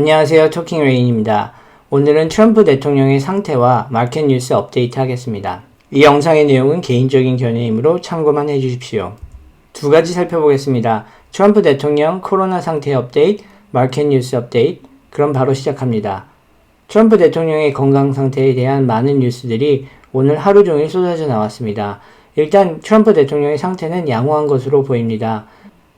안녕하세요. 토킹 레인입니다. 오늘은 트럼프 대통령의 상태와 마켓 뉴스 업데이트 하겠습니다. 이 영상의 내용은 개인적인 견해이므로 참고만 해주십시오. 두 가지 살펴보겠습니다. 트럼프 대통령 코로나 상태 업데이트, 마켓 뉴스 업데이트. 그럼 바로 시작합니다. 트럼프 대통령의 건강 상태에 대한 많은 뉴스들이 오늘 하루 종일 쏟아져 나왔습니다. 일단 트럼프 대통령의 상태는 양호한 것으로 보입니다.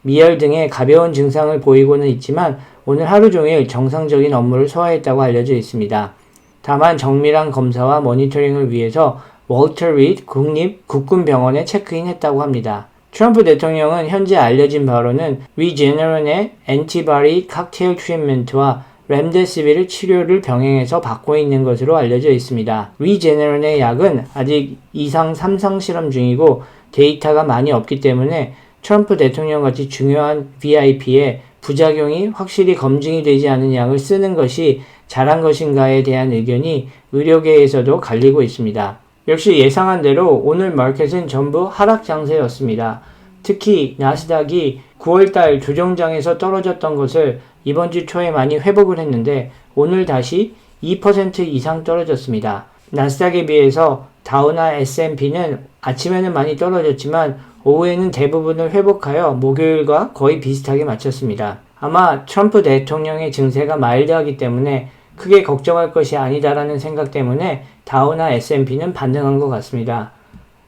미열 등의 가벼운 증상을 보이고는 있지만 오늘 하루 종일 정상적인 업무를 소화했다고 알려져 있습니다. 다만 정밀한 검사와 모니터링을 위해서 월터 리드 국립국군병원에 체크인했다고 합니다. 트럼프 대통령은 현재 알려진 바로는 리제네론의 엔티바디 칵테일 트리트먼트와 렘데시비르 치료를 병행해서 받고 있는 것으로 알려져 있습니다. 리제네론의 약은 아직 2상, 3상 실험 중이고 데이터가 많이 없기 때문에 트럼프 대통령같이 중요한 VIP의 부작용이 확실히 검증이 되지 않은 약을 쓰는 것이 잘한 것인가에 대한 의견이 의료계에서도 갈리고 있습니다. 역시 예상한 대로 오늘 마켓은 전부 하락 장세였습니다. 특히 나스닥이 9월달 조정장에서 떨어졌던 것을 이번 주 초에 많이 회복을 했는데 오늘 다시 2% 이상 떨어졌습니다. 나스닥에 비해서 다우나 S&P는 아침에는 많이 떨어졌지만 오후에는 대부분을 회복하여 목요일과 거의 비슷하게 마쳤습니다. 아마 트럼프 대통령의 증세가 마일드하기 때문에 크게 걱정할 것이 아니다라는 생각 때문에 다우나 S&P는 반등한 것 같습니다.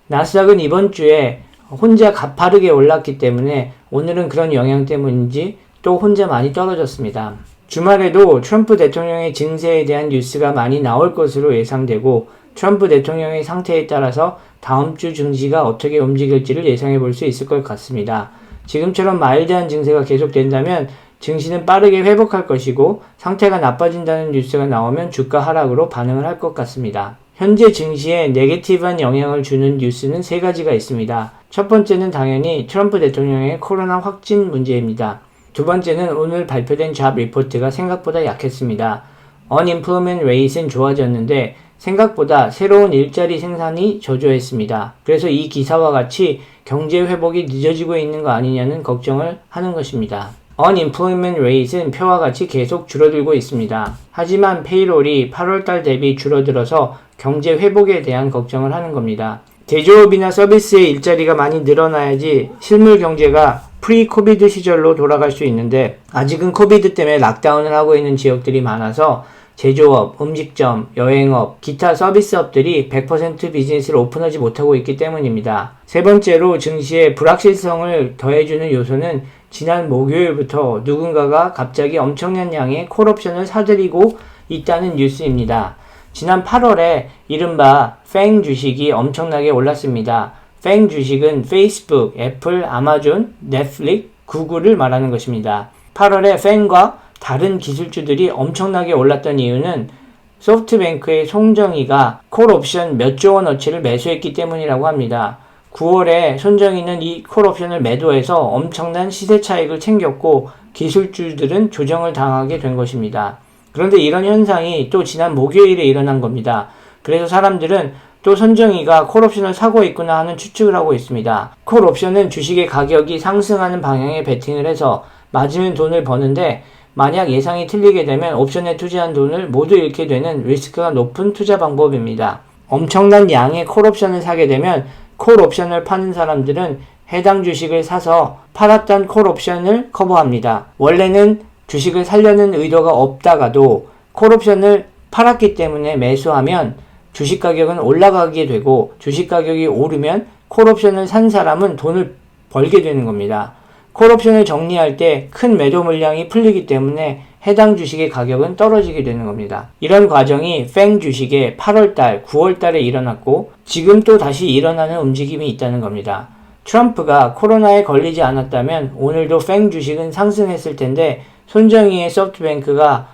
나스닥은 이번 주에 혼자 가파르게 올랐기 때문에 오늘은 그런 영향 때문인지 또 혼자 많이 떨어졌습니다. 주말에도 트럼프 대통령의 증세에 대한 뉴스가 많이 나올 것으로 예상되고 트럼프 대통령의 상태에 따라서 다음 주 증시가 어떻게 움직일지를 예상해 볼 수 있을 것 같습니다. 지금처럼 마일드한 증세가 계속된다면 증시는 빠르게 회복할 것이고 상태가 나빠진다는 뉴스가 나오면 주가 하락으로 반응을 할 것 같습니다. 현재 증시에 네게티브한 영향을 주는 뉴스는 세 가지가 있습니다. 첫 번째는 당연히 트럼프 대통령의 코로나 확진 문제입니다. 두 번째는 오늘 발표된 잡 리포트가 생각보다 약했습니다. Unemployment rate은 좋아졌는데 생각보다 새로운 일자리 생산이 저조했습니다. 그래서 이 기사와 같이 경제 회복이 늦어지고 있는 거 아니냐는 걱정을 하는 것입니다. Unemployment rate은 표와 같이 계속 줄어들고 있습니다. 하지만 페이롤이 8월달 대비 줄어들어서 경제 회복에 대한 걱정을 하는 겁니다. 제조업이나 서비스의 일자리가 많이 늘어나야지 실물 경제가 프리 코비드 시절로 돌아갈 수 있는데 아직은 코비드 때문에 락다운을 하고 있는 지역들이 많아서 제조업, 음식점, 여행업, 기타 서비스업들이 100% 비즈니스를 오픈하지 못하고 있기 때문입니다. 세 번째로 증시의 불확실성을 더해주는 요소는 지난 목요일부터 누군가가 갑자기 엄청난 양의 콜옵션을 사들이고 있다는 뉴스입니다. 지난 8월에 이른바 팽 주식이 엄청나게 올랐습니다. 팽 주식은 페이스북, 애플, 아마존, 넷플릭스, 구글을 말하는 것입니다. 8월에 팽과 다른 기술주들이 엄청나게 올랐던 이유는 소프트뱅크의 손정희가 콜옵션 몇 조 원어치를 매수했기 때문이라고 합니다. 9월에 손정희는 이 콜옵션을 매도해서 엄청난 시세 차익을 챙겼고 기술주들은 조정을 당하게 된 것입니다. 그런데 이런 현상이 또 지난 목요일에 일어난 겁니다. 그래서 사람들은 또 손정희가 콜옵션을 사고 있구나 하는 추측을 하고 있습니다. 콜옵션은 주식의 가격이 상승하는 방향에 베팅을 해서 맞으면 돈을 버는데 만약 예상이 틀리게 되면 옵션에 투자한 돈을 모두 잃게 되는 리스크가 높은 투자 방법입니다. 엄청난 양의 콜옵션을 사게 되면 콜옵션을 파는 사람들은 해당 주식을 사서 팔았던 콜옵션을 커버합니다. 원래는 주식을 살려는 의도가 없다가도 콜옵션을 팔았기 때문에 매수하면 주식 가격은 올라가게 되고 주식 가격이 오르면 콜옵션을 산 사람은 돈을 벌게 되는 겁니다. 콜옵션을 정리할 때 큰 매도 물량이 풀리기 때문에 해당 주식의 가격은 떨어지게 되는 겁니다. 이런 과정이 팽 주식에 8월달, 9월달에 일어났고 지금 또 다시 일어나는 움직임이 있다는 겁니다. 트럼프가 코로나에 걸리지 않았다면 오늘도 팽 주식은 상승했을 텐데 손정희의 소프트뱅크가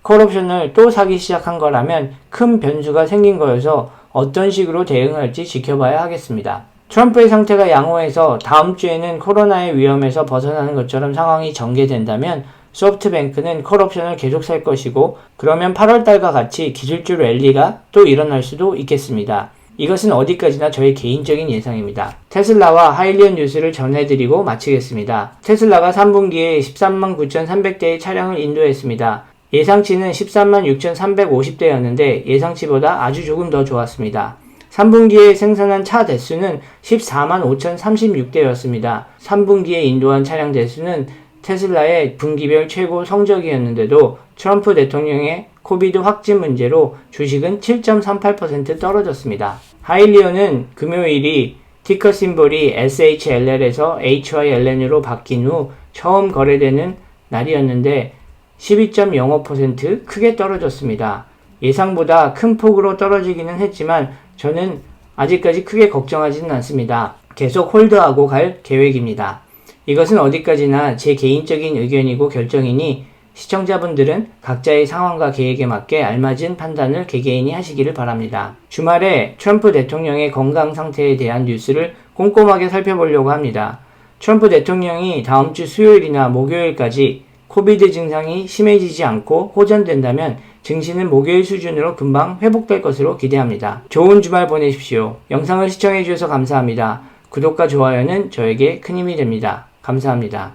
콜옵션을 또 사기 시작한 거라면 큰 변수가 생긴 거여서 어떤 식으로 대응할지 지켜봐야 하겠습니다. 트럼프의 상태가 양호해서 다음 주에는 코로나의 위험에서 벗어나는 것처럼 상황이 전개된다면 소프트뱅크는 콜옵션을 계속 살 것이고 그러면 8월달과 같이 기술주 랠리가 또 일어날 수도 있겠습니다. 이것은 어디까지나 저의 개인적인 예상입니다. 테슬라와 하일리언 뉴스를 전해드리고 마치겠습니다. 테슬라가 3분기에 139,300대의 차량을 인도했습니다. 예상치는 13만 6,350대였는데 예상치보다 아주 조금 더 좋았습니다. 3분기에 생산한 차 대수는 14만 5,036대였습니다. 3분기에 인도한 차량 대수는 테슬라의 분기별 최고 성적이었는데도 트럼프 대통령의 코비드 확진 문제로 주식은 7.38% 떨어졌습니다. 하일리온은 금요일이 티커 심볼이 SHLL에서 HYLN으로 바뀐 후 처음 거래되는 날이었는데 12.05% 크게 떨어졌습니다. 예상보다 큰 폭으로 떨어지기는 했지만 저는 아직까지 크게 걱정하지는 않습니다. 계속 홀드하고 갈 계획입니다. 이것은 어디까지나 제 개인적인 의견이고 결정이니 시청자분들은 각자의 상황과 계획에 맞게 알맞은 판단을 개개인이 하시기를 바랍니다. 주말에 트럼프 대통령의 건강 상태에 대한 뉴스를 꼼꼼하게 살펴보려고 합니다. 트럼프 대통령이 다음 주 수요일이나 목요일까지 코비드 증상이 심해지지 않고 호전된다면 증시는 목요일 수준으로 금방 회복될 것으로 기대합니다. 좋은 주말 보내십시오. 영상을 시청해주셔서 감사합니다. 구독과 좋아요는 저에게 큰 힘이 됩니다. 감사합니다.